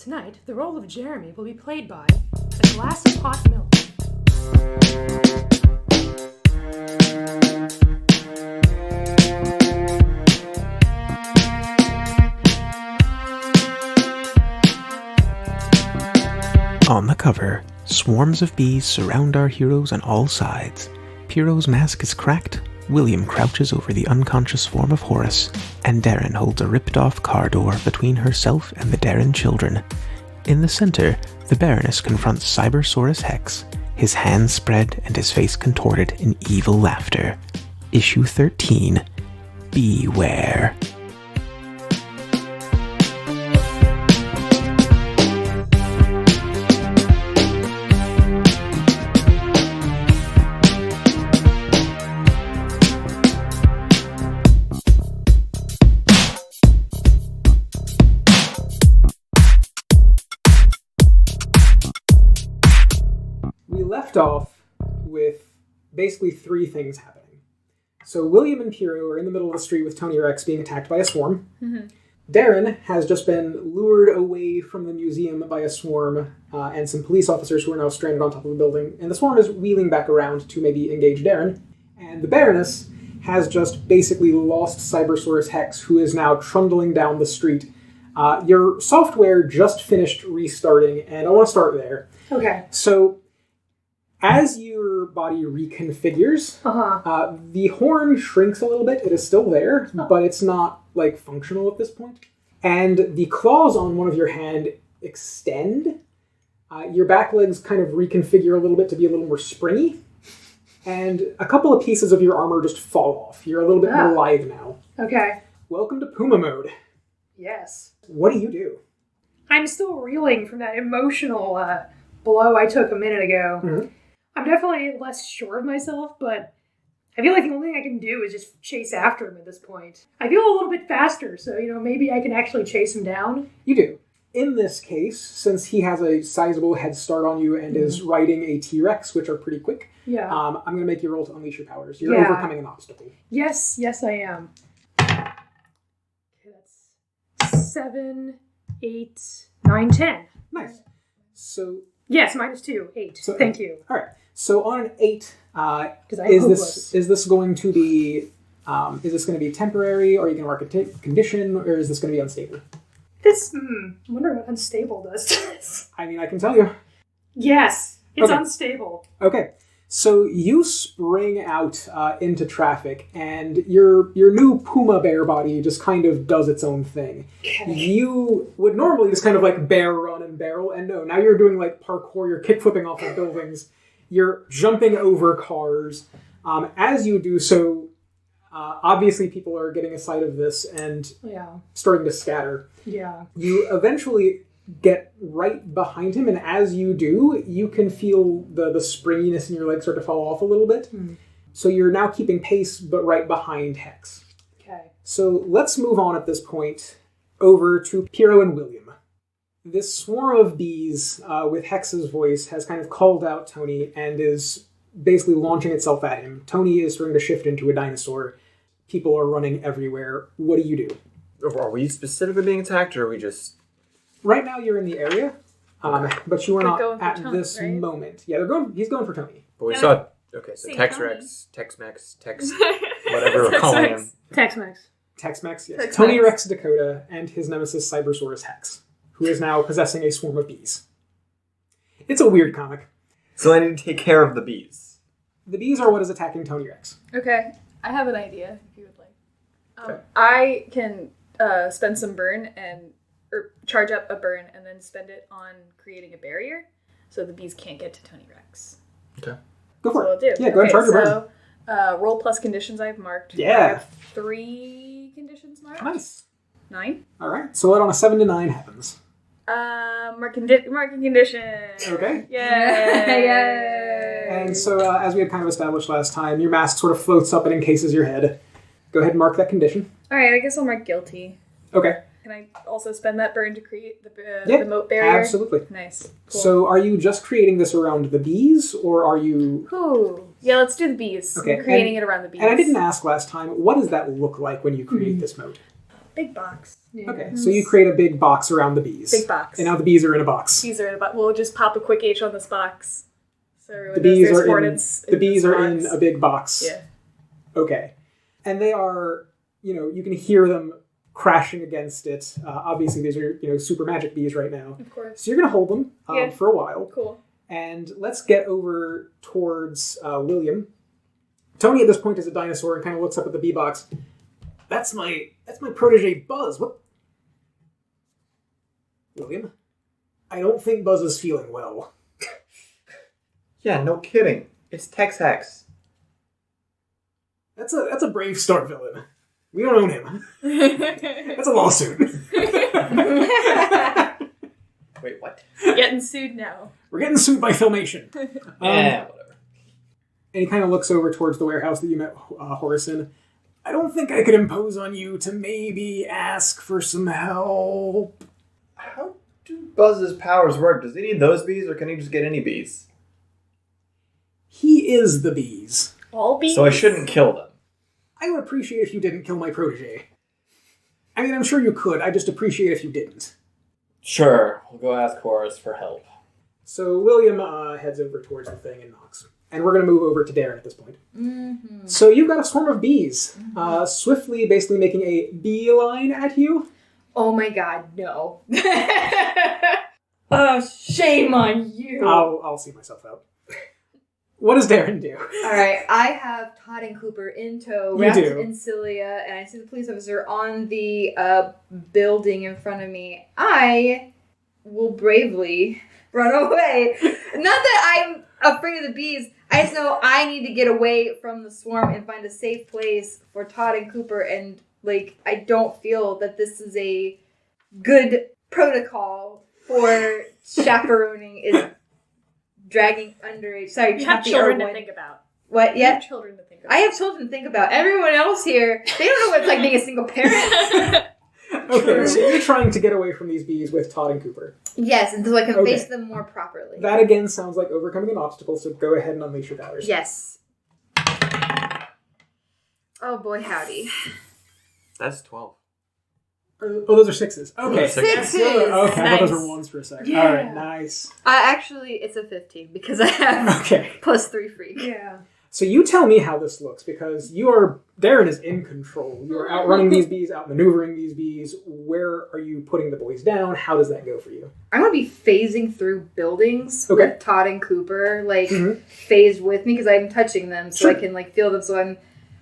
Tonight, the role of Jeremy will be played by a glass of hot milk. On the cover, swarms of bees surround our heroes on all sides. Pierrot's mask is cracked, William crouches over the unconscious form of Horace, and Darren holds a ripped-off car door between herself and the Darren children. In the center, the Baroness confronts Cybersaurus Hex, his hands spread and his face contorted in evil laughter. Issue 13, Beware. Off with basically three things happening. So William and Pierrot are in the middle of the street with Tony Rex being attacked by a swarm. Mm-hmm. Darren has just been lured away from the museum by a swarm and some police officers who are now stranded on top of the building, and the swarm is wheeling back around to maybe engage Darren. And the Baroness has just basically lost Cybersaurus Hex, who is now trundling down the street. Your software just finished restarting, and I want to start there. Okay. So as your body reconfigures, the horn shrinks a little bit. It is still there, but it's not, functional at this point. And the claws on one of your hand extend. Your back legs kind of reconfigure a little bit to be a little more springy. And a couple of pieces of your armor just fall off. You're a little bit more lithe now. Okay. Welcome to Puma mode. Yes. What do you do? I'm still reeling from that emotional blow I took a minute ago. Mm-hmm. I'm definitely less sure of myself, but I feel like the only thing I can do is just chase after him at this point. I feel a little bit faster, so, maybe I can actually chase him down. You do. In this case, since he has a sizable head start on you and is riding a T-Rex, which are pretty quick, I'm going to make you roll to unleash your powers. You're overcoming an obstacle. Yes, I am. Okay, that's 7, 8, 9, 10. Nice. So... Yes, -2, 8. So, thank you. All right. So on an 8, is this going to be temporary, or are you going to mark a condition, or is this going to be unstable? I'm wondering what unstable does to this. I mean, I can tell you. Yes, it's unstable. Okay. So you spring out into traffic, and your new Puma bear body just kind of does its own thing. Okay. You would normally just kind of bear run and barrel, and no, now you're doing parkour, you're kick-flipping off of buildings, you're jumping over cars. As you do so, obviously people are getting a sight of this and starting to scatter. Yeah. You eventually get right behind him, and as you do, you can feel the springiness in your legs start to fall off a little bit. So you're now keeping pace, but right behind Hex. Okay. So let's move on at this point over to Pierrot and William. This swarm of bees, with Hex's voice, has kind of called out Tony and is basically launching itself at him. Tony is starting to shift into a dinosaur. People are running everywhere. What do you do? Are we specifically being attacked, or are we just... Right now you're in the area, but you are not at Tony, this moment. Yeah, he's going for Tony. But we saw... Okay, so Tex-Rex, Tex-Mex, whatever we're calling him. Tex-Mex. Tex-Mex, yes. Tex-Mex. Tony Rex Dakota and his nemesis Cybersaurus Hex, who is now possessing a swarm of bees. It's a weird comic. So I need to take care of the bees. The bees are what is attacking Tony Rex. Okay, I have an idea, if you would like. Okay. I can spend some burn or charge up a burn and then spend it on creating a barrier so the bees can't get to Tony Rex. Okay. Go for it. I'll do. Yeah, go ahead and charge your burn. Roll plus conditions I've marked. Yeah. I have 3 conditions marked. Nice. 9. All right. So what on a 7 to 9 happens? Marking condition. Okay. Yay! And so as we had kind of established last time, your mask sort of floats up and encases your head. Go ahead and mark that condition. All right. I guess I'll mark guilty. Okay. Can I also spend that burn to create the moat barrier? Absolutely. Nice. Cool. So are you just creating this around the bees, or are you... Ooh. Yeah, let's do the bees. Okay. I'm creating it around the bees. And I didn't ask last time, what does that look like when you create this moat? Big box. Yeah. Okay, so you create a big box around the bees. Big box. And now the bees are in a box. Bees are in a box. We'll just pop a quick H on this box. So everyone The knows bees there's are hornets the bees this are in box. a big box. Yeah. Okay. And they are, you can hear them crashing against it. Obviously, these are, super magic bees right now. Of course. So you're going to hold them Yeah. for a while. Cool. And let's get over towards William. Tony at this point is a dinosaur and kind of looks up at the bee box. That's my protege Buzz. What? William? I don't think Buzz is feeling well. Yeah, no kidding. It's Tex-Hex. That's a Brave Star villain. We don't own him. That's a lawsuit. Wait, what? Getting sued now. We're getting sued by Filmation. Whatever. And he kind of looks over towards the warehouse that you met Horace in. I don't think I could impose on you to maybe ask for some help. How do Buzz's powers work? Does he need those bees, or can he just get any bees? He is the bees. All bees? So I shouldn't kill them. I would appreciate if you didn't kill my protege. I mean, I'm sure you could. I just appreciate if you didn't. Sure, we'll go ask Horace for help. So William heads over towards the thing and knocks. And we're going to move over to Darren at this point. Mm-hmm. So you've got a swarm of bees, swiftly basically making a beeline at you. Oh my god, no. Oh, shame on you. I'll see myself out. What does Darren do? Alright, I have Todd and Cooper in tow, You wrapped do. in cilia, and I see the police officer on the building in front of me. I will bravely run away. Not that I'm afraid of the bees, I just know I need to get away from the swarm and find a safe place for Todd and Cooper, and, I don't feel that this is a good protocol for chaperoning is dragging underage. Sorry, You have not the children to Irwin. think about. What? You Yeah. have children to think about. I have children to think about. Everyone else here, they don't know what it's like being a single parent. Okay, so you're trying to get away from these bees with Todd and Cooper. Yes, and so I can Okay. face them more properly. That again sounds like overcoming an obstacle, so go ahead and unleash your powers. Yes. Oh boy, howdy. That's 12. Oh, those are sixes. Okay. Sixes! Okay, I thought those Nice. were ones for a second. Yeah. Alright, nice. Actually, it's a 15 because I have Okay. +3 freak. Yeah. So you tell me how this looks, because Darren is in control. You are outrunning these bees, outmaneuvering these bees. Where are you putting the boys down? How does that go for you? I'm going to be phasing through buildings Okay. with Todd and Cooper, Mhm. phased with me because I'm touching them so Sure. I can, feel them.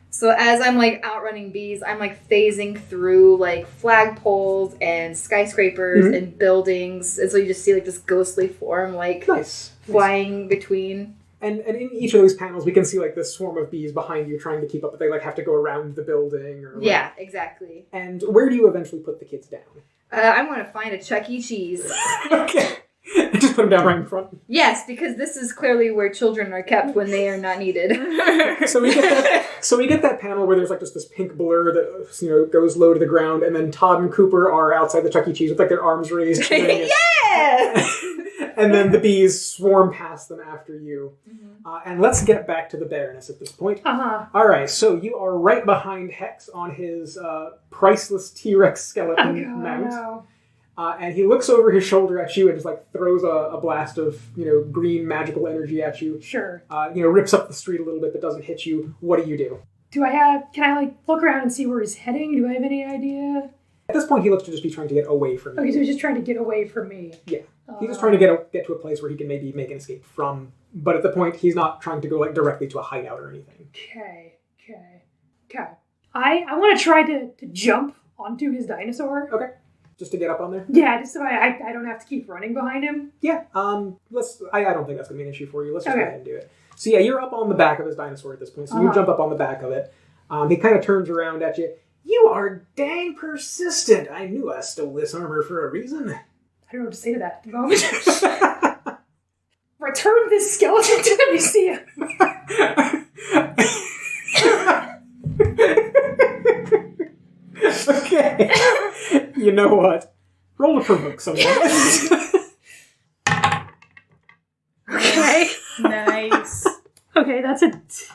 So as I'm, outrunning bees, I'm, phasing through, flagpoles and skyscrapers Mhm. and buildings. And so you just see, this ghostly form, Nice. flying between. And in each of those panels, we can see, this swarm of bees behind you trying to keep up, but they, have to go around the building. Or Yeah, exactly. And where do you eventually put the kids down? I'm going to find a Chuck E. Cheese. Okay. Just put them down right in front. Yes, because this is clearly where children are kept when they are not needed. So we get that panel where there's just this pink blur that goes low to the ground, and then Todd and Cooper are outside the Chuck E. Cheese with their arms raised. Yeah! And then the bees swarm past them after you. Mm-hmm. And let's get back to the Baroness at this point. Uh-huh. All right, so you are right behind Hex on his priceless T-Rex skeleton mount. No. And he looks over his shoulder at you and just throws a blast of green magical energy at you. Sure. Rips up the street a little bit but doesn't hit you. What do you do? Can I look around and see where he's heading? Do I have any idea? At this point, he looks to just be trying to get away from you. Okay, so he's just trying to get away from me. Yeah. He's just trying to get to a place where he can maybe make an escape from. But at the point, he's not trying to go directly to a hideout or anything. Okay. I want to try to jump onto his dinosaur. Okay. Just to get up on there? Yeah, just so I don't have to keep running behind him. Yeah. I don't think that's going to be an issue for you. Let's just Okay. go ahead and do it. So yeah, you're up on the back of his dinosaur at this point. So you Uh-huh. jump up on the back of it. He kind of turns around at you. You are dang persistent. I knew I stole this armor for a reason. I don't know what to say to that at the moment. Return this skeleton to the museum. Okay. You know what? Roll to provoke someone. Okay. Nice. Okay, that's a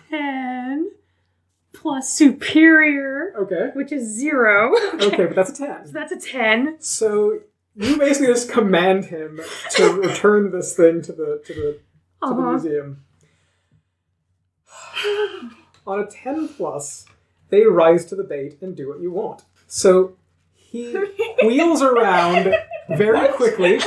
10 plus superior, Okay. which is 0. Okay, but that's a 10. So that's a 10. So you basically just command him to return this thing to the museum. On a 10 plus, they rise to the bait and do what you want. So he wheels around very quickly.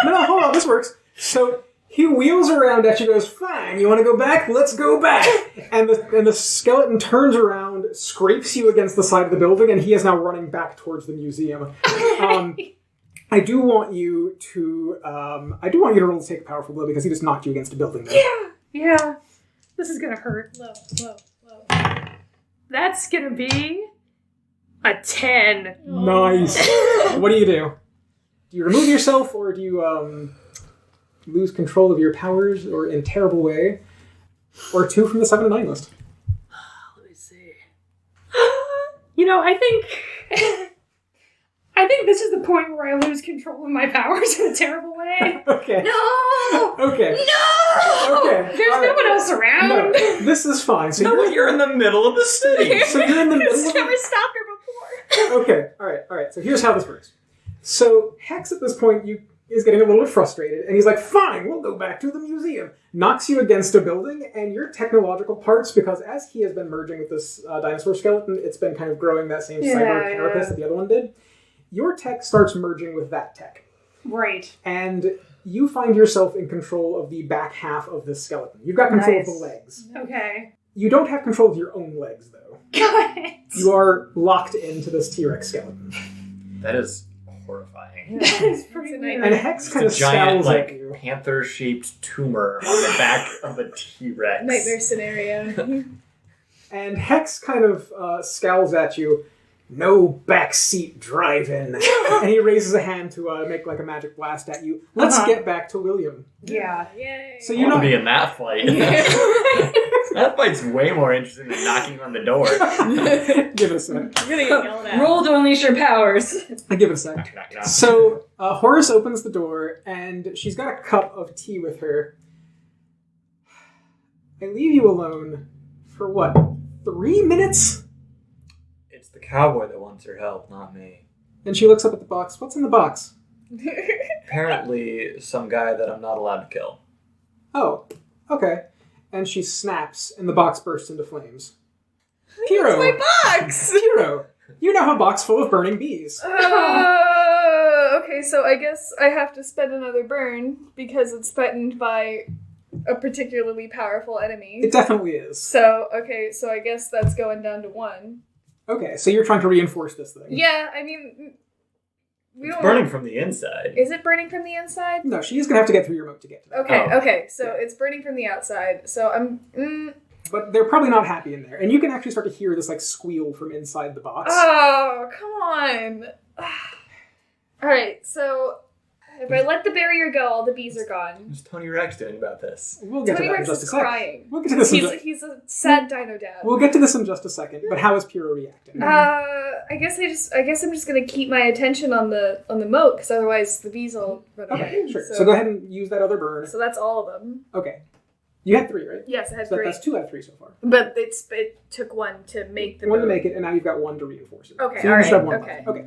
No, hold on, this works. So he wheels around at you, goes, fine, you want to go back? Let's go back. And the skeleton turns around, scrapes you against the side of the building, and he is now running back towards the museum. I do want you to roll to take a powerful blow because he just knocked you against a building there. Yeah. This is gonna hurt. Low. That's gonna be a 10. Nice. What do? Do you remove yourself, or do you lose control of your powers, or in terrible way, or 2 from the 7 to 9 list? Let me see. I think this is the point where I lose control of my powers in a terrible way. Okay. No! Okay. No! Okay. There's no one else around. No, this is fine. So You're in the middle of the city. So you're in the middle of Never stopped her before. Okay, all right. So here's how this works. So Hex at this point is getting a little bit frustrated, and he's like, fine, we'll go back to the museum. Knocks you against a building, and your technological parts, because as he has been merging with this dinosaur skeleton, it's been kind of growing that same cyber carapace that the other one did. Your tech starts merging with that tech. Right. And you find yourself in control of the back half of this skeleton. You've got control of the legs. Okay. You don't have control of your own legs, though. Got it. You are locked into this T-Rex skeleton. That is horrifying. That is pretty And weird. Hex kind of It's a giant, scowls at you. panther-shaped tumor on the back of a T-Rex. Nightmare scenario. And Hex kind of scowls at you. No backseat driving. And he raises a hand to make like a magic blast at you. Let's get back to William. Yeah. Yay. So I you're want not to be in that fight. That fight's way more interesting than knocking on the door. Give it a sec. I'm gonna get yelled at. Roll to unleash your powers. I give it a sec. Knock, knock, knock. So Horace opens the door, and she's got a cup of tea with her. I leave you alone for what, 3 minutes? It's the cowboy that wants her help, not me. And she looks up at the box. What's in the box? Apparently, some guy that I'm not allowed to kill. Oh, okay. And she snaps, and the box bursts into flames. Piro! My box! Piro! You now have a box full of burning bees. Okay, so I guess I have to spend another burn because it's threatened by a particularly powerful enemy. It definitely is. So I guess that's going down to 1. Okay, so you're trying to reinforce this thing. Yeah, I mean, we It's don't. burning from the inside. Is it burning from the inside? No, she's going to have to get through your moat to get to that. Okay, so Yeah. it's burning from the outside. So I'm. But they're probably not happy in there. And you can actually start to hear this like squeal from inside the box. Oh, come on. Alright, so if I let the barrier go, all the bees are gone. What's Tony Rex doing about this? We'll get Tony to that in Rex just a is second. crying. We'll get to this He's a sad dino dad. We'll get to this in just a second. But how is Piro reacting? I guess I'm just gonna keep my attention on the moat, because otherwise the bees will run away. Okay, sure. So go ahead and use that other burn. So that's all of them. Okay. You had 3, right? Yes, I had So 3. that's 2 out of 3 so far. But it took 1 to make the 1 to moat. make it, and now you've got 1 to reinforce it. Okay, so you all just right, have 1 okay. left. Okay.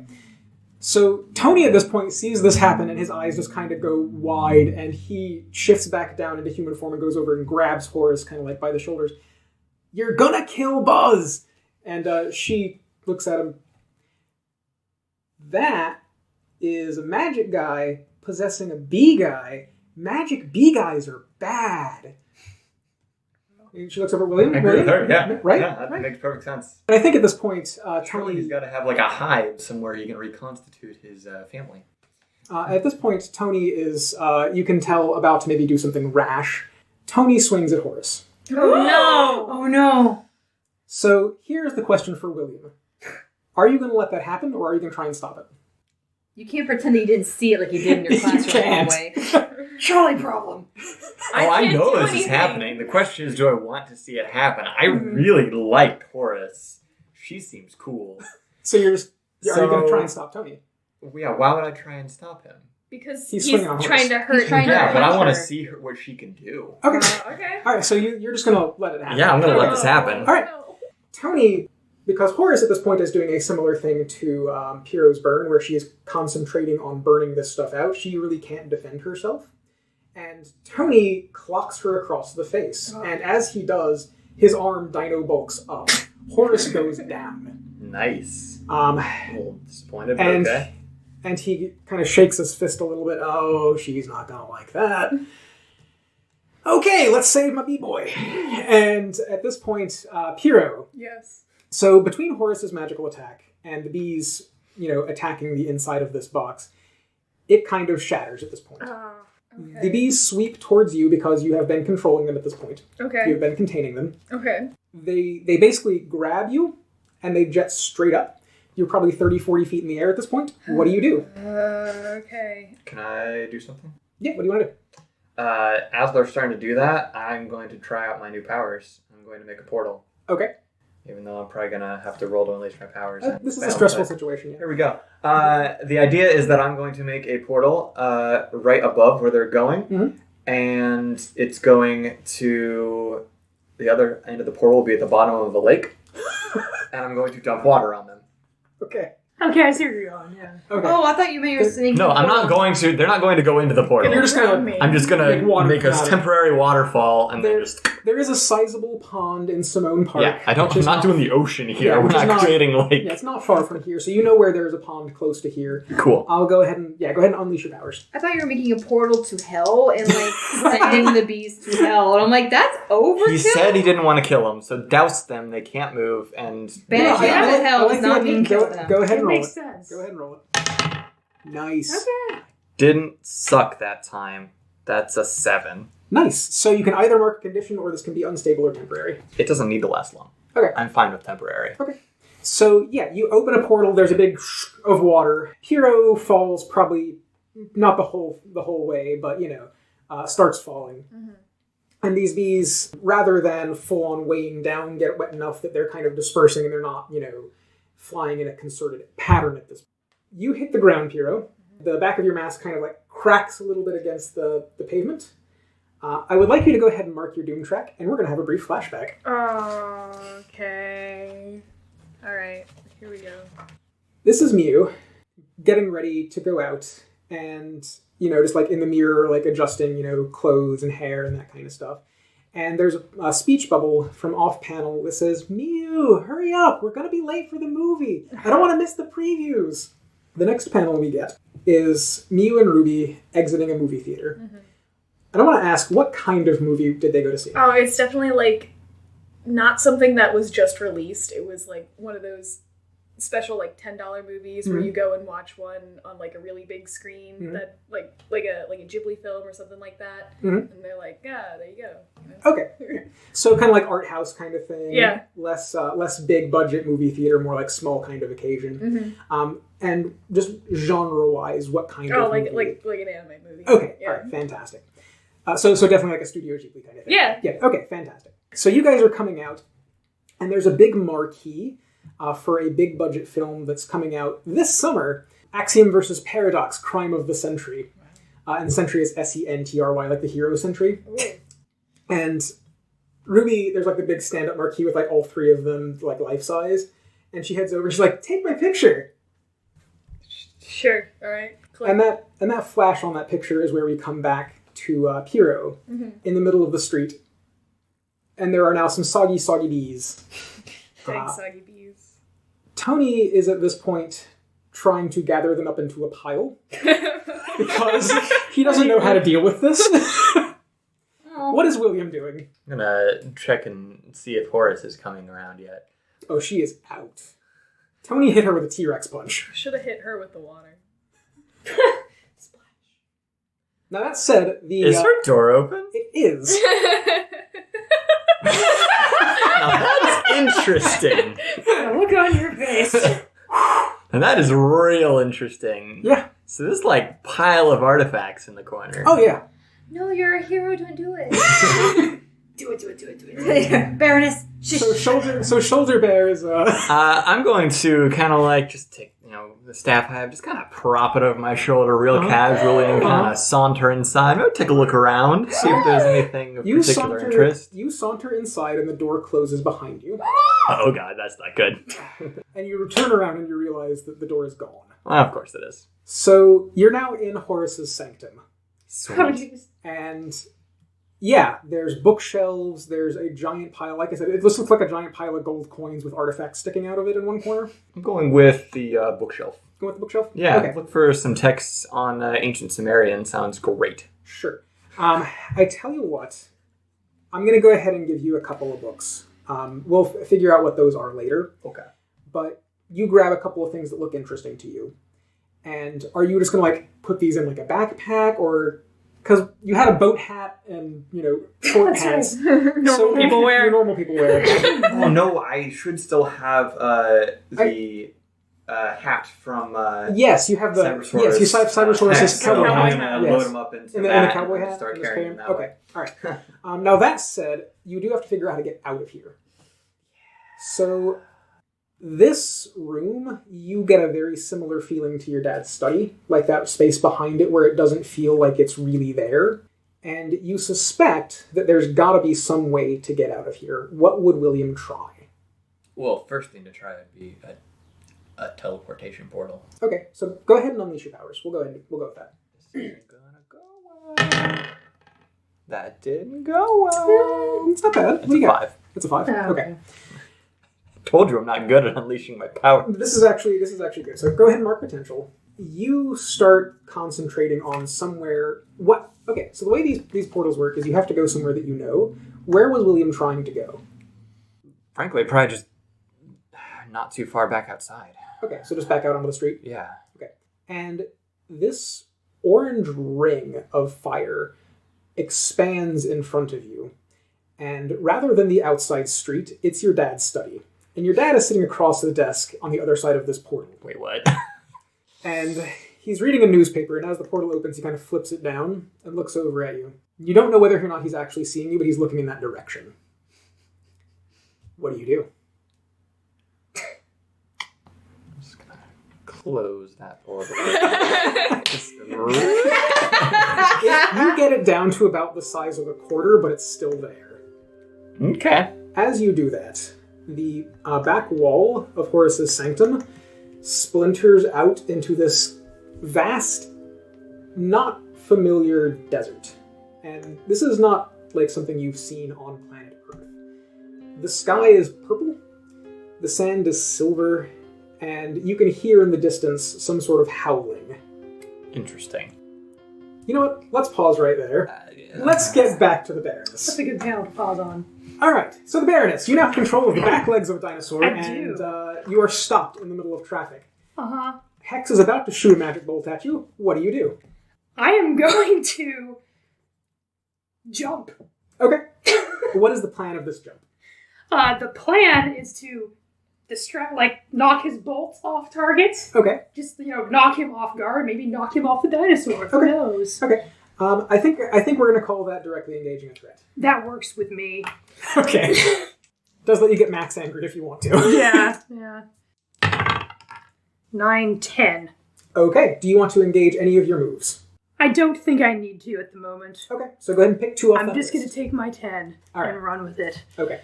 So Tony at this point sees this happen, and his eyes just kind of go wide, and he shifts back down into human form and goes over and grabs Horace kind of like by the shoulders. You're gonna kill Buzz! And she looks at him. That is a magic guy possessing a bee guy. Magic bee guys are bad. And she looks over at William. I agree with William? her, yeah. Right? Yeah, that Right. makes perfect sense. And I think at this point, Surely Tony... he's got to have like a hive somewhere he can reconstitute his family. At this point, Tony is, you can tell, about to maybe do something rash. Tony swings at Horace. Oh no! Oh no. So here's the question for William. Are you going to let that happen, or are you going to try and stop it? You can't pretend that you didn't see it like you did in your You classroom can't. hallway. Trolley problem. I can't know do this is anything. happening. The question is, do I want to see it happen? I really liked Horace. She seems cool. So you're just... are you going to So- try and stop Tony? Yeah, why would I try and stop him? Because He's he's swinging on trying to hurt. He's trying to Yeah, hurt but I want to her. see what she can do. Okay. Okay. All right, so you're just going to let it happen. Yeah, I'm going to let this happen. All right. Tony, because Horace at this point is doing a similar thing to Pierrot's burn, where she is concentrating on burning this stuff out, she really can't defend herself. And Tony clocks her across the face. And as he does, his arm dino bulks up. Horace goes down. Nice. A little disappointed, but and, okay. And he kind of shakes his fist a little bit. Oh, she's not going to like that. Okay, let's save my B-boy. And at this point, Pierrot. Yes. So between Horace's magical attack and the bees, attacking the inside of this box, it kind of shatters at this point. Okay. The bees sweep towards you because you have been controlling them at this point. Okay. You've been containing them. Okay. They basically grab you, and they jet straight up. You're probably 30, 40 feet in the air at this point. What do you do? Okay. Can I do something? Yeah, what do you want to do? As they're starting to do that, I'm going to try out my new powers. I'm going to make a portal. Okay. Even though I'm probably going to have to roll to unleash my powers. This is a stressful situation. Yeah. Here we go. The idea is that I'm going to make a portal right above where they're going. And it's going to... The other end of the portal will be at the bottom of the lake. And I'm going to dump water on them. Okay. Okay, I see where you're going, yeah. Okay. Oh, I thought you meant you were sneaking. No, I'm not going to... They're not going to go into the portal. You're just going to... I'm just going to make a temporary waterfall and then just... There is a sizable pond in Simone Park. Yeah, I'm not doing the ocean here. We're not creating like... Yeah, it's not far from here, so you know where there's a pond close to here. Cool. I'll go ahead and unleash your powers. I thought you were making a portal to hell and sending the bees to hell. And I'm like, that's overkill. He said he didn't want to kill them, so douse them. They can't move and... Banish them to hell does not mean kill them. Go ahead and roll it. Makes sense. Go ahead and roll it. Nice. Okay. Didn't suck that time. That's a 7. Nice. So you can either mark a condition, or this can be unstable or temporary. It doesn't need to last long. Okay. I'm fine with temporary. Okay. So, yeah, you open a portal, there's a big of water. Hero falls probably not the whole way, but, starts falling. And these bees, rather than full-on weighing down, get wet enough that they're kind of dispersing and they're not, flying in a concerted pattern at this point. You hit the ground, Piero. The back of your mask kind of cracks a little bit against the pavement. I would like you to go ahead and mark your doom track, and we're going to have a brief flashback. Okay. All right. Here we go. This is Mew getting ready to go out and, just in the mirror, adjusting, clothes and hair and that kind of stuff. And there's a speech bubble from off panel that says, Mew, hurry up. We're going to be late for the movie. I don't want to miss the previews. The next panel we get is Mew and Ruby exiting a movie theater. And I want to ask, what kind of movie did they go to see? Oh, it's definitely not something that was just released. It was one of those special $10 movies where you go and watch one on a really big screen that like a Ghibli film or something like that. And they're there you go. Okay. So kind of art house kind of thing. Yeah. Less big budget movie theater, more small kind of occasion. And just genre-wise, what kind of movie? like an anime movie. Okay. Yeah. All right. Fantastic. So definitely a Studio Ghibli kind of thing. Yeah. Yeah. Okay. Fantastic. So you guys are coming out, and there's a big marquee for a big budget film that's coming out this summer. Axiom versus Paradox: Crime of the Century. And the Century is SENTRY, like the hero century. Ooh. And Ruby, there's the big stand-up marquee with all three of them life size, and she heads over. She's like, "Take my picture." Sure. All right. Click. And that flash on that picture is where we come back to Piero in the middle of the street. And there are now some soggy bees. Thanks, soggy bees. Tony is at this point trying to gather them up into a pile because he doesn't know how to deal with this. What is William doing? I'm gonna check and see if Horace is coming around yet. Oh, she is out. Tony hit her with a T-Rex punch. Should have hit her with the water. Splash. Now that said, Is her door open? It is. Now that's interesting. Look on your face. And that is real interesting. Yeah. So this pile of artifacts in the corner. Oh, yeah. No, you're a hero. Don't do it. Do it. Baroness. So shoulder bear is I'm going to kind of just take the staff I have, just kind of prop it over my shoulder real casually and kind of saunter inside. Maybe take a look around, see if there's anything of particular interest. You saunter inside and the door closes behind you. Oh god, that's not good. And you turn around and you realize that the door is gone. Well, of course it is. So you're now in Horace's sanctum. Sweet. And yeah, there's bookshelves, there's a giant pile. Like I said, it looks like a giant pile of gold coins with artifacts sticking out of it in one corner. I'm going with the bookshelf. Go with the bookshelf? Yeah, okay. Look for some texts on ancient Sumerian. Sounds great. Sure. I tell you what, I'm going to go ahead and give you a couple of books. We'll figure out what those are later. Okay. But you grab a couple of things that look interesting to you. And are you just going to, like, put these in, like, a backpack, or... Because you had a boat hat and, short pants. Normal people wear. Normal people wear. Oh, no, I should still have the hat from... yes, you have the... Cybersaurus. Yes, you have Cybersaurus' cowboy I'm hat. going to load him up into And the that cowboy hat? and start Just carrying him that okay, all right. Now, that said, you do have to figure out how to get out of here. So... This room, you get a very similar feeling to your dad's study, like that space behind it where it doesn't feel like it's really there. And you suspect that there's got to be some way to get out of here. What would William try? Well, first thing to try would be a teleportation portal. Okay, so go ahead and unleash your powers. We'll go with that. This isn't gonna go well. That didn't go well. It's not bad. It's a 5. It's a 5. Okay. Told you I'm not good at unleashing my power. This is actually good. So go ahead and mark potential. You start concentrating on somewhere. What? Okay. So the way these portals work is you have to go somewhere that you know. Where was William trying to go? Frankly, probably just not too far back outside. Okay. So just back out onto the street. Yeah. Okay. And this orange ring of fire expands in front of you, and rather than the outside street, it's your dad's study. And your dad is sitting across the desk on the other side of this portal. Wait, what? And he's reading a newspaper, and as the portal opens, he kind of flips it down and looks over at you. You don't know whether or not he's actually seeing you, but he's looking in that direction. What do you do? I'm just gonna close that portal. You get it down to about the size of a quarter, but it's still there. Okay. As you do that, the back wall of Horace's sanctum splinters out into this vast, not familiar desert. And this is not like something you've seen on planet Earth. The sky is purple, the sand is silver, and you can hear in the distance some sort of howling. Interesting. You know what? Let's pause right there. Let's get back to the Baroness. That's a good panel to pause on. All right, so the Baroness, you now have control of the back legs of a dinosaur, I and do. You are stopped in the middle of traffic. Uh-huh. Hex is about to shoot a magic bolt at you. What do? I am going to jump. Okay. What is the plan of this jump? The plan is to knock his bolts off target. Okay. Just, knock him off guard, maybe knock him off the dinosaur. Who knows? Okay. I think we're going to call that directly engaging a threat. That works with me. Okay. Does let you get max angered if you want to. Yeah. 9, 10. Okay. Do you want to engage any of your moves? I don't think I need to at the moment. Okay. So go ahead and pick 2 off I'm that just going to list. take my 10 and run with it. Okay.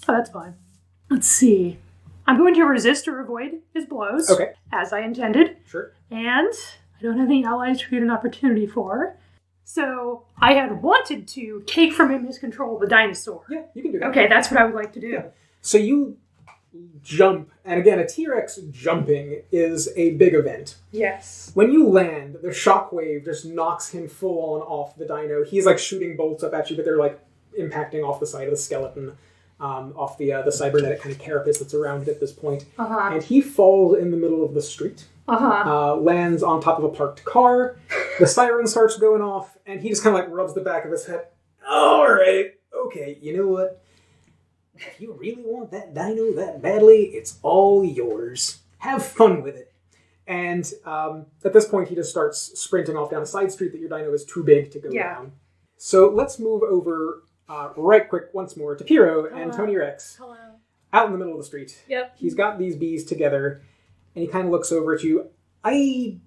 Oh, that's fine. Let's see. I'm going to resist or avoid his blows. Okay. As I intended. Sure. And I don't have any allies to create an opportunity for. So I had wanted to take from him his control of the dinosaur. Yeah, you can do that. Okay, that's what I would like to do. Yeah. So you jump, and again, a T-Rex jumping is a big event. Yes. When you land, the shockwave just knocks him full on off the dino. He's like shooting bolts up at you, but they're like impacting off the side of the skeleton, off the cybernetic kind of carapace that's around it at this point. Uh-huh. And he falls in the middle of the street. Lands on top of a parked car. The siren starts going off, and he just kind of like rubs the back of his head. All right, okay, you know what? If you really want that dino that badly, it's all yours. Have fun with it. And at this point, he just starts sprinting off down a side street that your dino is too big to go down. So let's move over right quick once more to Piro and Tony Rex. Hello. Out in the middle of the street. Yep. He's got these bees together, And he kind of looks over at you. I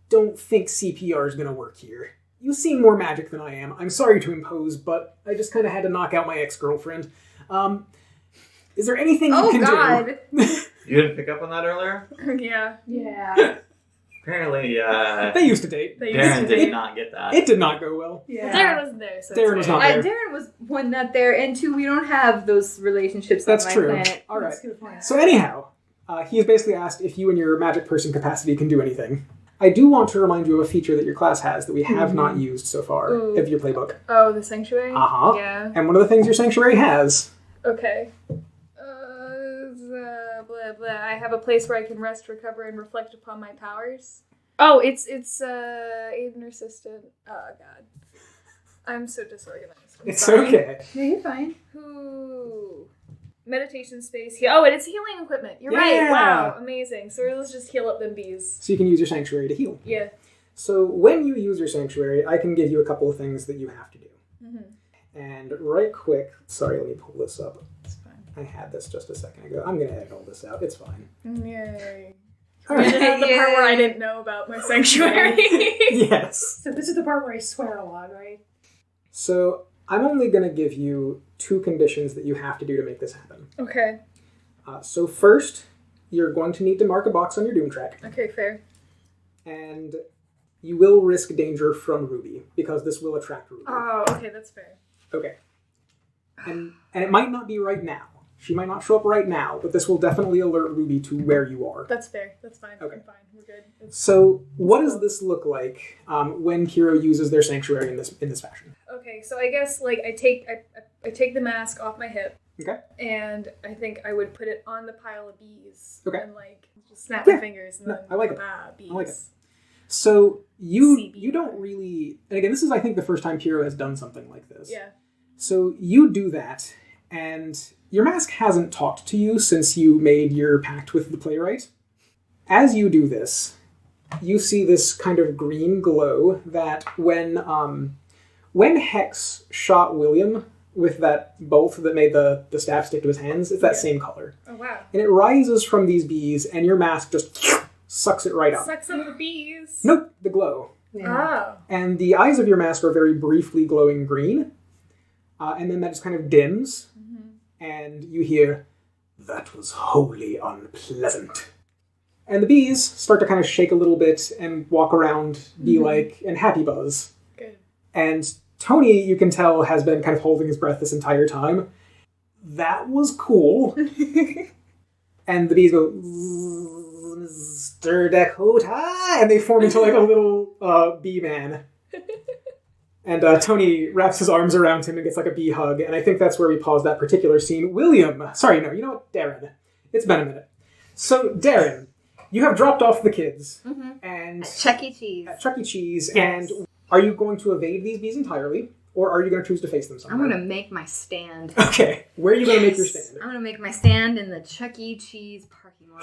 don't think CPR is going to work here. You seem more magic than I am. I'm sorry to impose, but I just kind of had to knock out my ex-girlfriend. Is there anything you can do? You didn't pick up on that earlier? Yeah. Yeah. Apparently, They used to date. Darren did not get that. It did not go well. Yeah. Darren wasn't there, so Darren was not there. Darren was one not there, and two, we don't have those relationships That's on my true. planet. All right. That's a good point. So anyhow, he has basically asked if you and your magic person capacity can do anything. I do want to remind you of a feeture that your class has that we have not used so far of your playbook. Oh, the sanctuary? Uh-huh. Yeah. And one of the things your sanctuary has... Okay. Blah, blah. I have a place where I can rest, recover, and reflect upon my powers. Oh, it's aid and assistant. Oh, God. I'm so disorganized. I'm It's sorry. okay. Yeah, you're fine. Ooh. Meditation space. Oh, and it's healing equipment. You're right. Yeah. Wow. Amazing. So let's just heal up them bees. So you can use your sanctuary to heal. Yeah. So when you use your sanctuary, I can give you a couple of things that you have to do. Mm-hmm. And right quick, sorry, let me pull this up. It's fine. I had this just a second ago. I'm going to edit all this out. It's fine. Yay. All I right. did have the part where I didn't know about my sanctuary. Yes. So this is the part where I swear a lot, right? So I'm only going to give you 2 conditions that you have to do to make this happen. Okay. So first, you're going to need to mark a box on your doom track. Okay, fair. And you will risk danger from Ruby, because this will attract Ruby. Oh, okay, that's fair. Okay. And it might not be right now. She might not show up right now, but this will definitely alert Ruby to where you are. That's fair. That's fine. Okay. I'm fine. We're good. So what does this look like when Kiro uses their sanctuary in this fashion? Okay, so I guess like I take the mask off my hip. Okay. And I think I would put it on the pile of bees. Okay. And like just snap Yeah. my fingers and No, then I like it. bees. I like it. So you CB. don't really, and again, this is I think the first time Kiro has done something like this. Yeah. So you do that, and your mask hasn't talked to you since you made your pact with the playwright. As you do this, you see this kind of green glow that when Hex shot William with that bolt that made the staff stick to his hands, it's that same color. Oh wow. And it rises from these bees, and your mask just sucks it right up. Sucks up the bees. Nope, the glow. Oh. And the eyes of your mask are very briefly glowing green. And then that just kind of dims. And you hear, "That was wholly unpleasant." And the bees start to kind of shake a little bit and walk around, be like, and happy buzz. Good. And Tony, you can tell, has been kind of holding his breath this entire time. That was cool. And the bees go, "Mr. Dakota," and they form into like a little bee man. And Tony wraps his arms around him and gets like a bee hug, and I think that's where we pause that particular scene. You know what, Darren. It's been a minute. So, Darren, you have dropped off the kids, and Chuck E. Cheese. at Chuck E. Cheese, Yes. and are you going to evade these bees entirely, or are you going to choose to face them I'm somewhere? gonna make my stand. Okay, where are you going to make your stand? I'm gonna make my stand in the Chuck E. Cheese parking lot.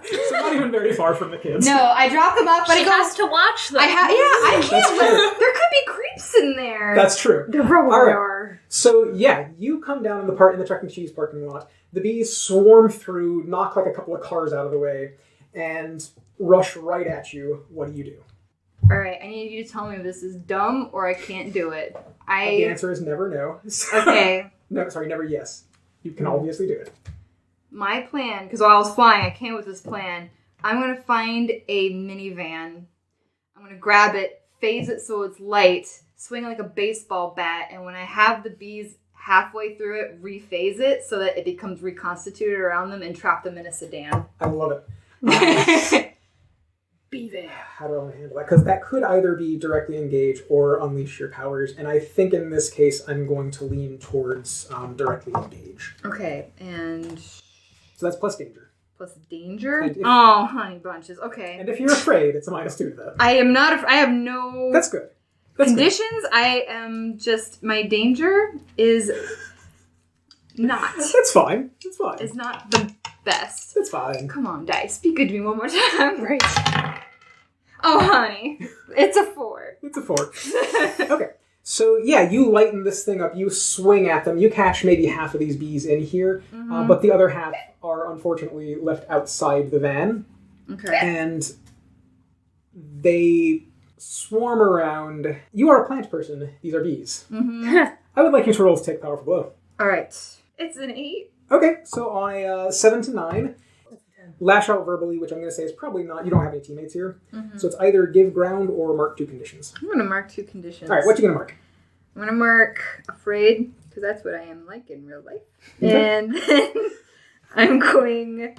So not even very far from the kids. No, I drop them off, but She I go. has to watch them. I That's can't. fair. There could be creeps in there. That's true. There probably All right. are. So yeah, you come down in the Chuck E. Cheese parking lot. The bees swarm through, knock like a couple of cars out of the way, and rush right at you. What do you do? All right, I need you to tell me if this is dumb or I can't do it. The answer is never no. Okay. No, sorry, never yes. You can obviously do it. My plan, because while I was flying, I came with this plan. I'm going to find a minivan. I'm going to grab it, phase it so it's light, swing like a baseball bat, and when I have the bees halfway through it, rephase it so that it becomes reconstituted around them and trap them in a sedan. I love it. Be there. How do I want to handle that? Because that could either be directly engage or unleash your powers, and I think in this case I'm going to lean towards directly engage. Okay, and So that's plus danger. plus danger? And if- Oh, honey bunches. Okay. And if you're afraid, it's a -2 to that. I am not, I have no That's good. That's good. conditions. I am just, my danger is not. That's fine. It's fine. Is not the best. It's fine. Come on, dice. Be good to me one more time. Right. Oh, honey. It's a 4. It's a 4. Okay. So, yeah, you lighten this thing up. You swing at them. You catch maybe half of these bees in here, but the other half are unfortunately left outside the van. Okay. And they swarm around. You are a plant person. These are bees. Mm-hmm. I would like you to roll to take powerful blow. All right. It's an 8. Okay, so on a 7 to 9, lash out verbally, which I'm going to say is probably not. You don't have any teammates here, so it's either give ground or mark 2 conditions. I'm going to mark 2 conditions. All right, what you going to mark? I'm going to mark afraid, because that's what I am like in real life. Okay. And then I'm going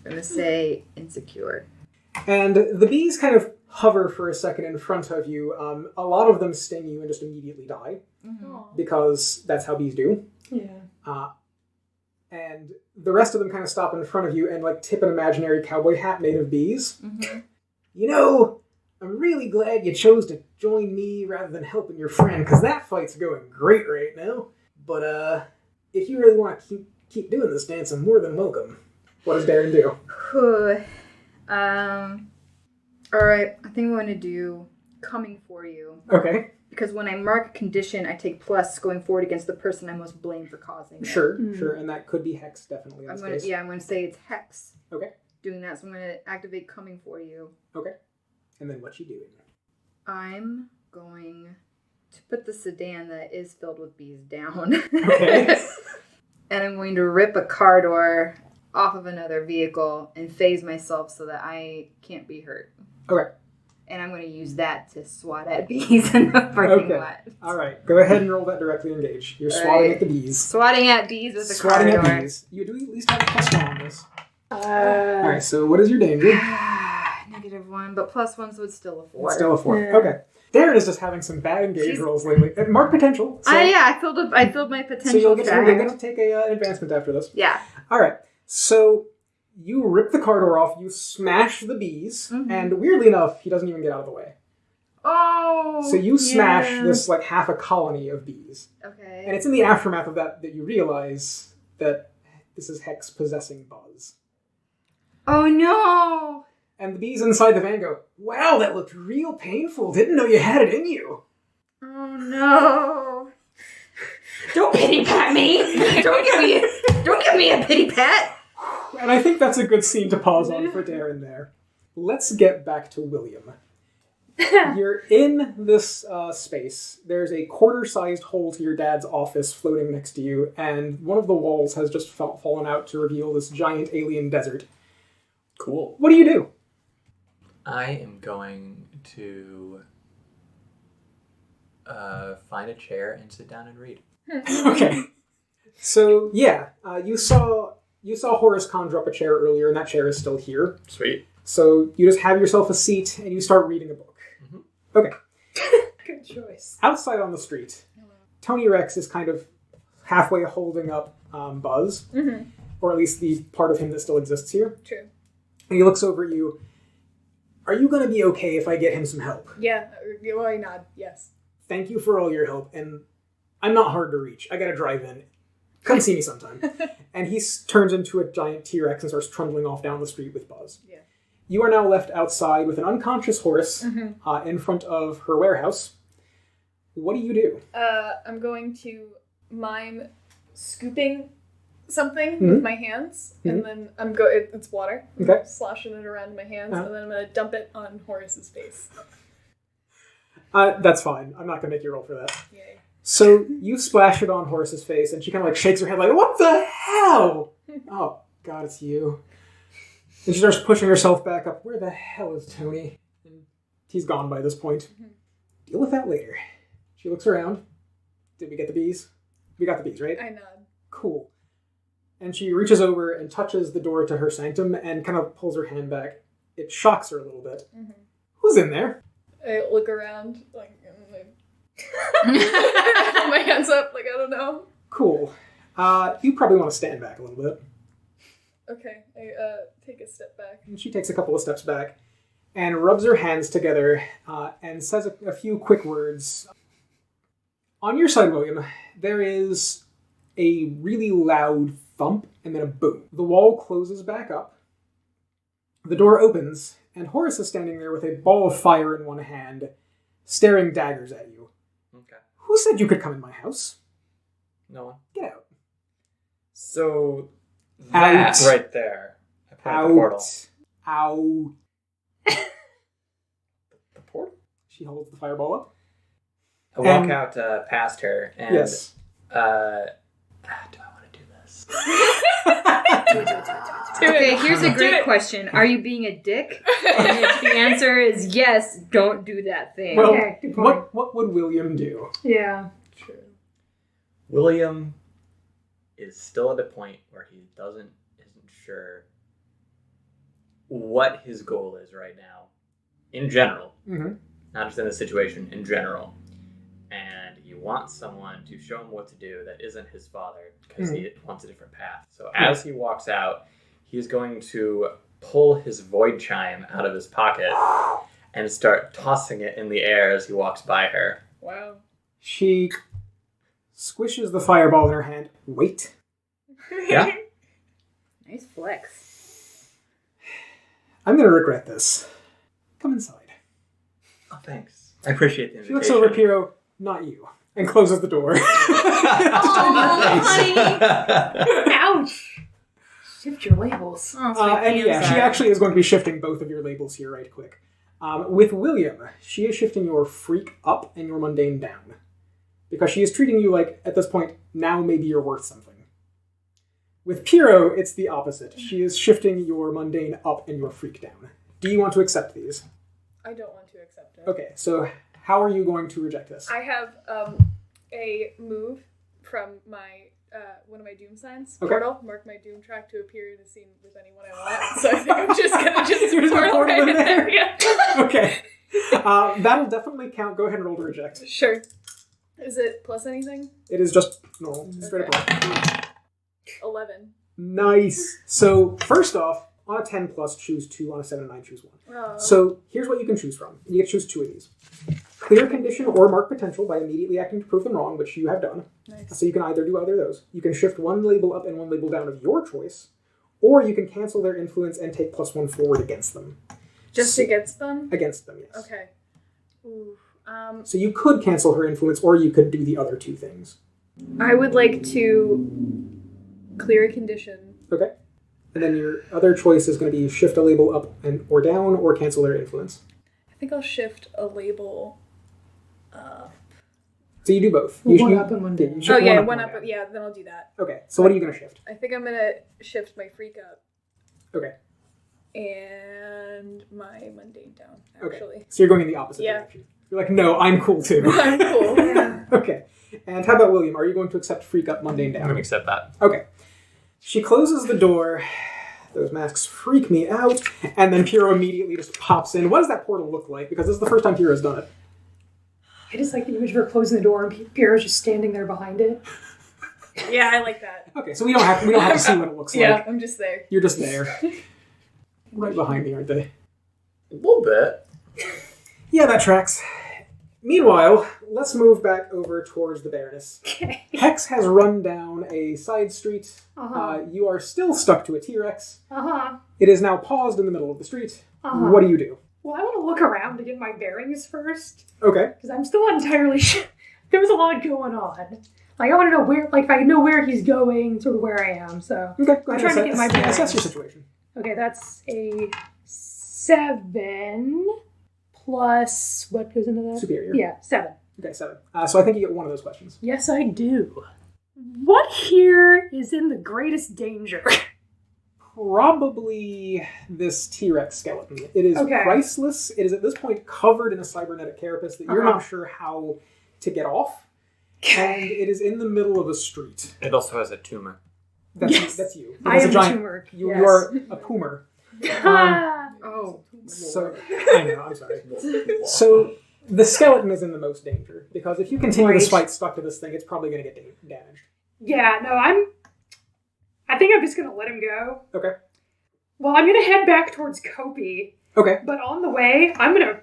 to say insecure. And the bees kind of hover for a second in front of you. A lot of them sting you and just immediately die, because that's how bees do. Yeah. And the rest of them kind of stop in front of you and like tip an imaginary cowboy hat made of bees. You know, I'm really glad you chose to join me rather than helping your friend, because that fight's going great right now. But if you really want to keep doing this dance, I'm more than welcome. What does Darren do? Alright, I think I'm going to do coming for you. Okay. Because when I mark a condition, I take plus going forward against the person I most blame for causing it. Sure, and that could be Hex, definitely. I'm going to say it's Hex. Okay. Doing that, so I'm going to activate coming for you. Okay. And then what you doing? I'm going to put the sedan that is filled with bees down. Okay. And I'm going to rip a car door off of another vehicle and phase myself so that I can't be hurt. Okay. And I'm going to use that to swat at bees in the parking lot. All right. Go ahead and roll that directly engage. You're swatting at the bees. Swatting at bees with a car door. Swatting at bees. You do at least have a +1 on this. All right. So what is your danger? -1, but +1, so it's still a 4. It's still a 4. Yeah. Okay. Darren is just having some bad engage rolls lately. Mark potential. So, I filled my potential. So you'll get to take an advancement after this. Yeah. All right. So you rip the car door off. You smash the bees, and weirdly enough, he doesn't even get out of the way. Oh. So you smash this like half a colony of bees. Okay. And it's in the aftermath of that you realize that this is Hex possessing Buzz. Oh no! And the bees inside the van go, "Wow, that looked real painful. Didn't know you had it in you." Oh no! Don't pity pat me! Don't give me a pity pat! And I think that's a good scene to pause on for Darren there. Let's get back to William. You're in this space. There's a quarter-sized hole to your dad's office floating next to you, and one of the walls has just fallen out to reveal this giant alien desert. Cool. What do you do? I am going to find a chair and sit down and read. Okay. So, yeah, you saw Horace conjure up a chair earlier, and that chair is still here. Sweet. So you just have yourself a seat, and you start reading a book. Okay. Good choice. Outside on the street, Tony Rex is kind of halfway holding up Buzz, or at least the part of him that still exists here. True. And he looks over at you. Are you going to be okay if I get him some help? Yeah. Why nod? Yes. Thank you for all your help, and I'm not hard to reach. I got to drive in. Come see me sometime. And he turns into a giant T-Rex and starts trundling off down the street with Buzz. Yeah. You are now left outside with an unconscious horse in front of her warehouse. What do you do? I'm going to mime scooping something with my hands, and then it's water. Okay. I'm sloshing it around my hands, and then I'm going to dump it on Horace's face. That's fine. I'm not going to make you roll for that. Yay. So you splash it on Horace's face, and she kind of like shakes her head like, "What the hell?" Oh, God, it's you. And she starts pushing herself back up. Where the hell is Tony? And he's gone by this point. Deal with that later. She looks around. Did we get the bees? We got the bees, right? I nod. Cool. And she reaches over and touches the door to her sanctum and kind of pulls her hand back. It shocks her a little bit. Who's in there? I look around, like, and I hold my hands up, like, I don't know. Cool. You probably want to stand back a little bit. Okay, I take a step back. And she takes a couple of steps back and rubs her hands together and says a few quick words. On your side, William, there is a really loud thump and then a boom. The wall closes back up. The door opens, and Horace is standing there with a ball of fire in one hand, staring daggers at you. Okay. Who said you could come in my house? No one. Get out. So that right there. I put in the portal. Out. The portal? She holds the fireball up. I walk out past her and... Yes. Do I want to do this? Okay, here's a great question. Are you being a dick? And if the answer is yes, don't do that thing. Well, Okay, good point. what would William do? Yeah. True. William is still at a point where he isn't sure what his goal is right now, in general, not just in the situation, in general. And he wants someone to show him what to do that isn't his father, because he wants a different path. So as he walks out, he's going to pull his void chime out of his pocket and start tossing it in the air as he walks by her. Wow. She squishes the fireball in her hand. Wait. Yeah? Nice flex. I'm going to regret this. Come inside. Oh, thanks. I appreciate the She invitation. looks over at Piero, not you, and closes the door. Ouch! Shift your labels. And yeah, she actually is going to be shifting both of your labels here right quick. With William, she is shifting your freak up and your mundane down. Because she is treating you like, at this point, now maybe you're worth something. With Piero, it's the opposite. She is shifting your mundane up and your freak down. Do you want to accept these? I don't want to accept it. Okay, so how are you going to reject this? I have a move from my one of my doom signs. Okay. Portal. Mark my doom track to appear in a scene with anyone I want. So I think I'm just gonna just You're just gonna portal portal right in in there? there. Yeah. Okay. That'll definitely count. Go ahead and roll to reject. Sure. Is it plus anything? It is just normal. Straight up. roll. 11. Nice. So, first off, on a 10 plus, choose 2. On a 7 and 9, choose 1. Oh. So, here's what you can choose from. You get to choose 2 of these. Clear condition or mark potential by immediately acting to prove them wrong, which you have done. Nice. So you can either do either of those. You can shift one label up and one label down of your choice, or you can cancel their influence and take +1 forward against them. Just against them? Against them, yes. Okay. Ooh. So you could cancel her influence, or you could do the other 2 things. I would like to clear a condition. Okay. And then your other choice is going to be shift a label up and or down, or cancel their influence. I think I'll shift a label up. So you do both. One up and one down. you shift Oh, yeah, up one and up. Yeah, then I'll do that. Okay, so what are you going to shift? I think I'm going to shift my freak up Okay. and my mundane down, Okay. actually. So you're going in the opposite Yeah. direction. You're like, no, I'm cool too. I'm cool. Yeah. Okay. And how about William? Are you going to accept freak up, mundane I'm going to down? accept that. Okay. She closes the door. Those masks freak me out. And then Piero immediately just pops in. What does that portal look like? Because this is the first time Piero's done it. I just like the image of her closing the door and Piero's just standing there behind it. Yeah, I like that. Okay, so we don't have to see what it looks Yeah, like. I'm just there. You're just there. Right behind me, aren't they? A little bit. Yeah, that tracks. Meanwhile, let's move back over towards the Baroness. Okay. Hex has run down a side street. Uh-huh. You are still stuck to a T-Rex. Uh-huh. It is now paused in the middle of the street. Uh-huh. What do you do? Well, I want to look around to get my bearings first. Okay. Because I'm still not entirely sure. There was a lot going on. Like, I want to know where, like, if I know where he's going, sort of where I am, so. Okay, go I'm ahead trying to and get my bearings. assess your situation. Okay, that's a 7 plus, what goes into that? Superior. Yeah, 7. Okay, 7. So I think you get one of those questions. Yes, I do. What here is in the greatest danger? Probably this T-Rex skeleton. It is Okay. priceless. It is at this point covered in a cybernetic carapace that you're not sure how to get off. And it is in the middle of a street. It also has a tumor. That's, Yes. that's you. It I has am a the giant, tumor. You Yes. are a poomer. Oh. So I know, I'm sorry. So the skeleton is in the most danger because if you continue this fight stuck to this thing, it's probably going to get damaged. Yeah, no, I think I'm just going to let him go. Okay. Well, I'm going to head back towards Kopi, Okay. but on the way, I'm going to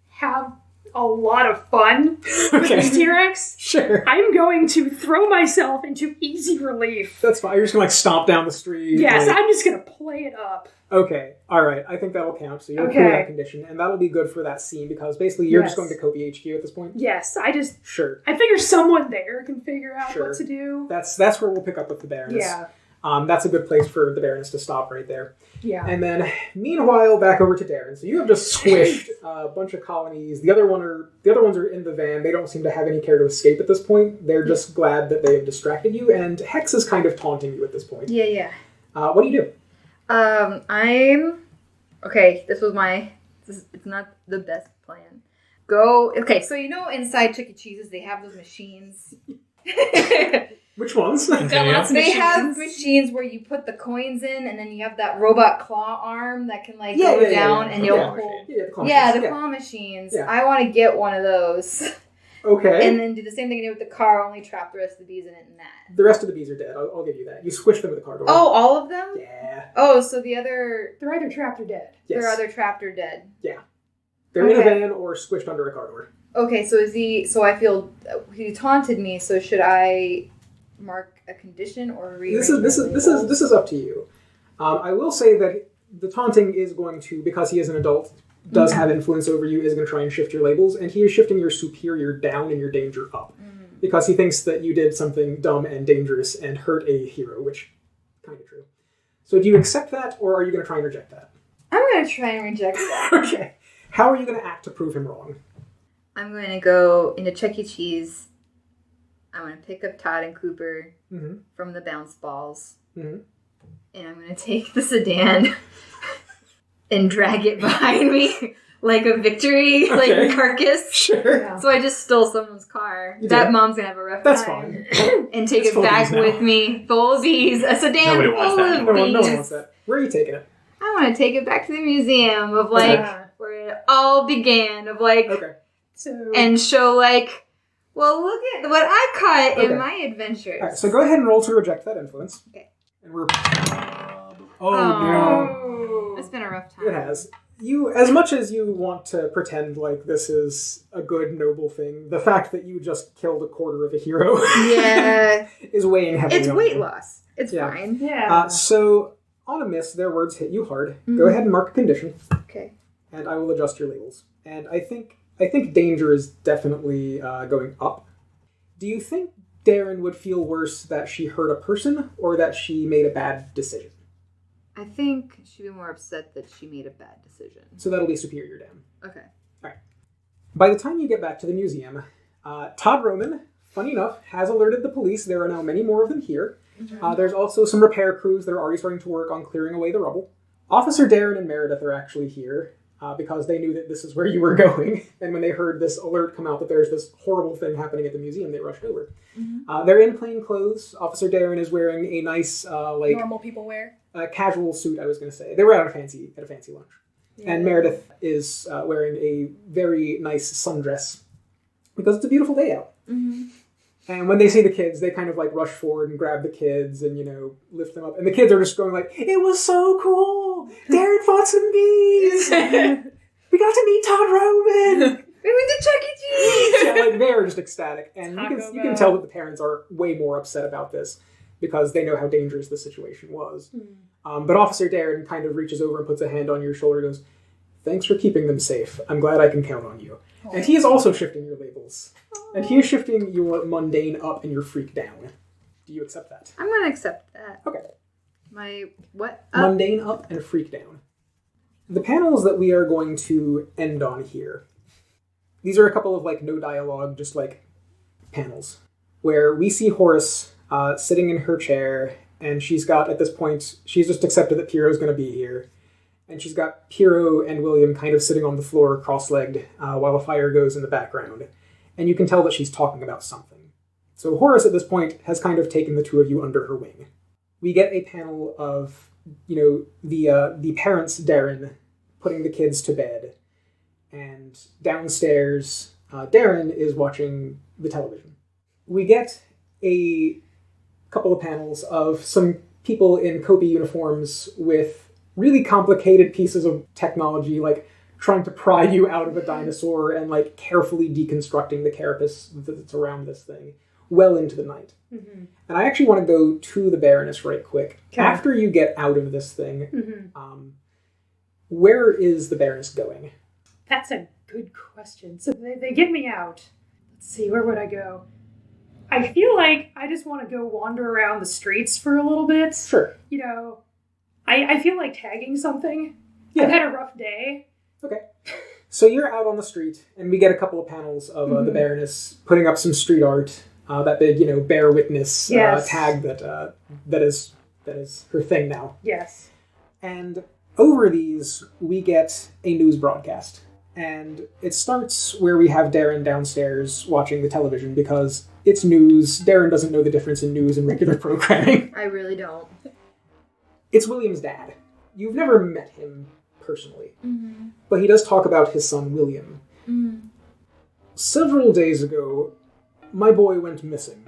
have a lot of fun with Okay. this T-Rex. Sure. I'm going to throw myself into easy relief. That's fine. You're just going to stomp down the street. Yes, like- I'm just going to play it up. Okay. All right. I think that'll count. So you're Okay. cool that condition, and that'll be good for that scene because basically you're just Yes. going to Kobe HQ at this point. Yes, Sure. I figure someone there can figure out Sure. what to do. That's where we'll pick up with the Baroness. Yeah. That's a good place for the Baroness to stop right there. Yeah. And then, meanwhile, back over to Darren. So you have just squished a bunch of colonies. The other ones are in the van. They don't seem to have any care to escape at this point. They're just glad that they have distracted you. And Hex is kind of taunting you at this point. Yeah. What do you do? It's not the best plan. So inside Chuck E. Cheese's they have those machines. Which ones? They have machines where you put the coins in, and then you have that robot claw arm that can go down, and you'll pull. The claw machines. Yeah. I want to get one of those. Okay. And then do the same thing I did with the car, only trap the rest of the bees in it and that. The rest of the bees are dead. I'll give you that. You squish them with the car door. Oh, all of them? Yeah. Oh, so the other... They're either trapped or dead. Yes. They're either trapped or dead. Yeah. They're in a van or squished under a car door. Okay, so I feel... He taunted me, so should I mark a condition or This is up to you. I will say that the taunting is going to, because he is an adult, does have influence over you, is going to try and shift your labels, and he is shifting your superior down and your danger up. Because he thinks that you did something dumb and dangerous and hurt a hero, which kind of true. So do you accept that, or are you going to try and reject that? I'm going to try and reject that. Okay. How are you going to act to prove him wrong? I'm going to go into Chuck E. Cheese. I'm going to pick up Todd and Cooper from the bounce balls. And I'm going to take the sedan and drag it behind me like a victory, like a carcass. Sure. Yeah. So I just stole someone's car. That mom's going to have a rough That's time. fine. And take it back with me. Full of bees. A sedan Nobody wants full that. of No bees. one wants that. Where are you taking it? I want to take it back to the museum of where it all began. Okay. So And show well, look at what I caught in my adventures. All right, so go ahead and roll to reject that influence. Okay. And we're... Oh. It's been a rough time. It has. You, as much as you want to pretend like this is a good, noble thing, the fact that you just killed a quarter of a hero is weighing heavily It's on weight you. loss. It's fine. yeah. So, on a miss, their words hit you hard. Go ahead and mark a condition, Okay. and I will adjust your labels. And I think danger is definitely going up. Do you think Darren would feel worse that she hurt a person, or that she made a bad decision? I think she'd be more upset that she made a bad decision. So that'll be superior down. Okay. By the time you get back to the museum, Todd Roman, funny enough, has alerted the police. There are now many more of them here. There's also some repair crews that are already starting to work on clearing away the rubble. Officer Darren and Meredith are actually here because they knew that this is where you were going. And when they heard this alert come out that there's this horrible thing happening at the museum, they rushed over. They're in plain clothes. Officer Darren is wearing a nice, normal people wear. Casual suit, I was going to say. They were at a fancy lunch. Yeah. And Meredith is wearing a very nice sundress because it's a beautiful day out. And when they see the kids, they kind of rush forward and grab the kids and, lift them up. And the kids are just going it was so cool! Darren fought some bees! We got to meet Todd Roman! We went to Chuck E. Cheese! Yeah, they are just ecstatic. And you can tell that the parents are way more upset about this because they know how dangerous the situation was. But Officer Darren kind of reaches over and puts a hand on your shoulder and goes, "Thanks for keeping them safe. I'm glad I can count on you." And he is also shifting your labels. And he is shifting your mundane up and your freak down. Do you accept that? I'm going to accept that. Okay. My what? Mundane up and freak down. The panels that we are going to end on here, these are a couple of no dialogue, just panels, where we see Horace sitting in her chair, and she's got, at this point, she's just accepted that Pierrot's going to be here. And she's got Pierrot and William kind of sitting on the floor, cross-legged, while a fire goes in the background. And you can tell that she's talking about something. So Horace, at this point, has kind of taken the two of you under her wing. We get a panel of, the parents, Darren, putting the kids to bed. And downstairs, Darren is watching the television. We get a couple of panels of some people in Kopi uniforms with really complicated pieces of technology, trying to pry you out of a dinosaur and carefully deconstructing the carapace that's around this thing well into the night. And I actually want to go to the Baroness right quick. Okay. After you get out of this thing, where is the Baroness going? That's a good question. So they get me out. Let's see, where would I go? I feel like I just want to go wander around the streets for a little bit. Sure. You know, I feel like tagging something. Yeah. I've had a rough day. Okay. So you're out on the street, and we get a couple of panels of the Baroness putting up some street art. That big, bear witness tag that is her thing now. Yes. And over these, we get a news broadcast. And it starts where we have Darren downstairs watching the television because it's news. Darren doesn't know the difference in news and regular programming. I really don't. It's William's dad. You've never met him personally, but he does talk about his son, William. Several days ago, my boy went missing.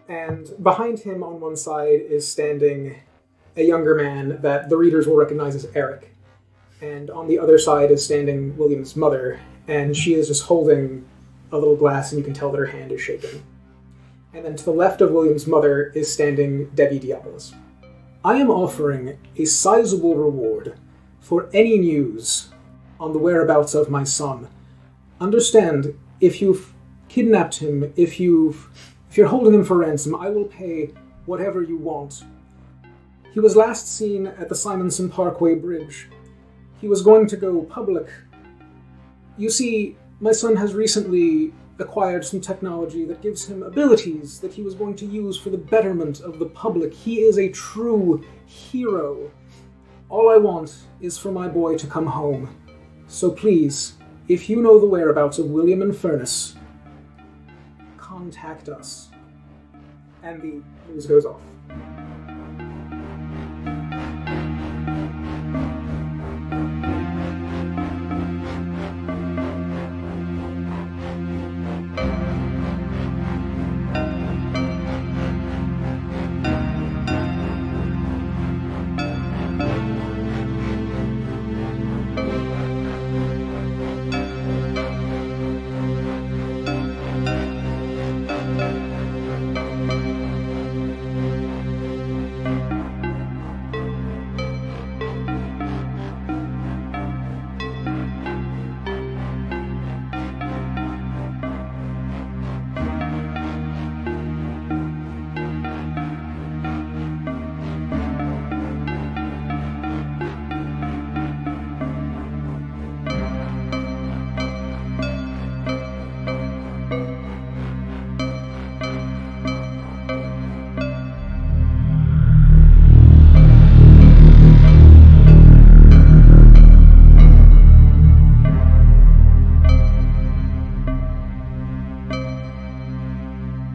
And behind him on one side is standing a younger man that the readers will recognize as Eric. And on the other side is standing William's mother, and she is just holding a little glass, and you can tell that her hand is shaking. And then to the left of William's mother is standing Debbie Diabolos. I am offering a sizable reward for any news on the whereabouts of my son. Understand, if you've kidnapped him, if you're holding him for ransom, I will pay whatever you want. He was last seen at the Simonson Parkway Bridge. He was going to go public. You see, my son has recently acquired some technology that gives him abilities that he was going to use for the betterment of the public. He is a true hero. All I want is for my boy to come home. So please, if you know the whereabouts of William and Furness, contact us. And the news goes off.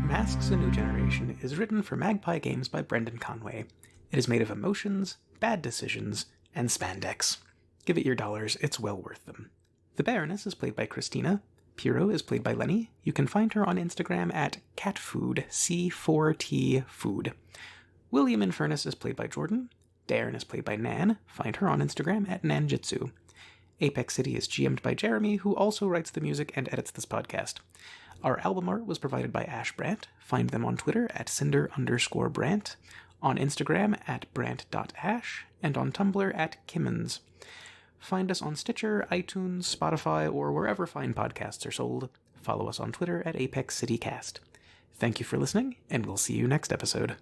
Masks: A New Generation is written for Magpie Games by Brendan Conway. It is made of emotions, bad decisions, and spandex. Give it your dollars, it's well worth them. The Baroness is played by Christina. Piero is played by Lenny. You can find her on Instagram at catfood, C4T food. William in Furness is played by Jordan. Darren is played by Nan. Find her on Instagram at Nanjitsu. Apex City is GM'd by Jeremy, who also writes the music and edits this podcast. Our album art was provided by Ash Brandt. Find them on Twitter at cinder_Brandt, on Instagram at Brandt.ash, and on Tumblr at Kimmons. Find us on Stitcher, iTunes, Spotify, or wherever fine podcasts are sold. Follow us on Twitter at Apex City Cast. Thank you for listening, and we'll see you next episode.